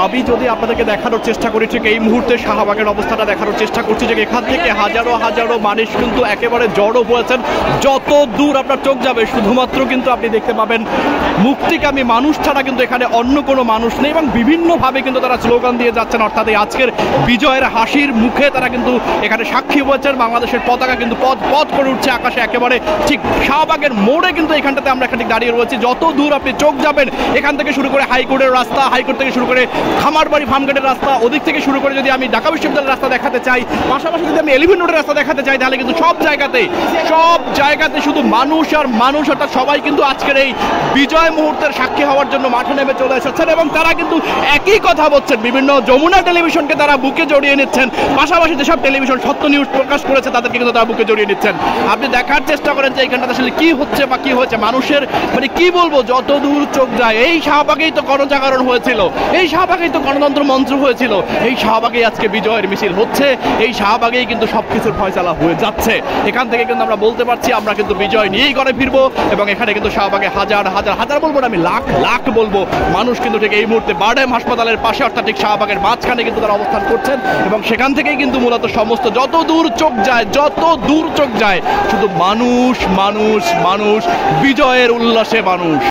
আমি যদি আপনাদেরকে দেখানোর চেষ্টা করি ঠিক এই মুহূর্তে শাহবাগের অবস্থাটা দেখানোর চেষ্টা করছি যে এখান থেকে হাজারো হাজারো মানুষ কিন্তু একেবারে জড়ো হয়েছেন। যত দূর আপনার চোখ যাবে শুধুমাত্র কিন্তু আপনি দেখতে পাবেন মুক্তিকামী মানুষ ছাড়া কিন্তু এখানে অন্য কোনো মানুষ নেই, এবং বিভিন্নভাবে কিন্তু তারা স্লোগান দিয়ে যাচ্ছেন। অর্থাৎ এই আজকের বিজয়ের হাসির মুখে তারা কিন্তু এখানে সাক্ষী হয়েছেন। বাংলাদেশের পতাকা কিন্তু পথ পথ করে উঠছে আকাশে একেবারে ঠিক শাহবাগের মোড়ে কিন্তু এখানটাতে আমরা এখানে দাঁড়িয়ে রয়েছি। যত দূর আপনি চোখ যাবেন এখান থেকে শুরু করে হাইকোর্টের রাস্তা, হাইকোর্ট থেকে শুরু করে খামারবাড়ি ফার্মগেটের রাস্তা, ওদিক থেকে শুরু করে যদি আমি ঢাকা বিশ্ববিদ্যালয়ের রাস্তা দেখাতে চাই, পাশাপাশি যদি আমি এলিভেন রোডের রাস্তা দেখাতে চাই, তাহলে কিন্তু সব জায়গাতে শুধু মানুষ আর মানুষ। অর্থাৎ সবাই কিন্তু আজকের এই বিজয় মুহূর্তের সাক্ষী হওয়ার জন্য মাঠে নেমে চলে এসেছেন, এবং তারা কিন্তু একই কথা বলছেন। বিভিন্ন যমুনা টেলিভিশনকে তারা বুকে জড়িয়ে নিচ্ছেন, পাশাপাশি যেসব টেলিভিশন সত্য নিউজ প্রকাশ করেছে তাদেরকে কিন্তু তারা বুকে জড়িয়ে নিচ্ছেন। আপনি দেখার চেষ্টা করেন যে এখানটাতে আসলে কি হচ্ছে বা কি হয়েছে। মানুষের মানে কি বলবো, যত দূর চোখ যায় এই শাহবাগেই তো গণজাগরণ হয়েছিল, এই শাহবাগেই তো গণতন্ত্র মঞ্চ হয়েছিল, এই শাহবাগেই আজকে বিজয়ের মিছিল হচ্ছে, এই শাহবাগেই কিন্তু সবকিছুর ফয়সালা হয়ে যাচ্ছে। এখান থেকে কিন্তু আমরা বলতে পারছি আমরা কিন্তু বিজয় নিয়েই ঘরে ফিরবো, এবং এখানে কিন্তু শাহবাগে হাজার হাজার হাজার বলবো না, আমি লাখ লাখ বলবো মানুষ কিন্তু ঠিক এই মুহূর্তে বারডেম হাসপাতালের পাশে অর্থাৎ ঠিক শাহবাগের মাঝখানে কিন্তু তারা অবস্থান করছেন, এবং সেখান থেকেই কিন্তু মূলত সমস্ত যত দূর চোখ যায় শুধু মানুষ মানুষ মানুষ, বিজয়ের উল্লাসে মানুষ।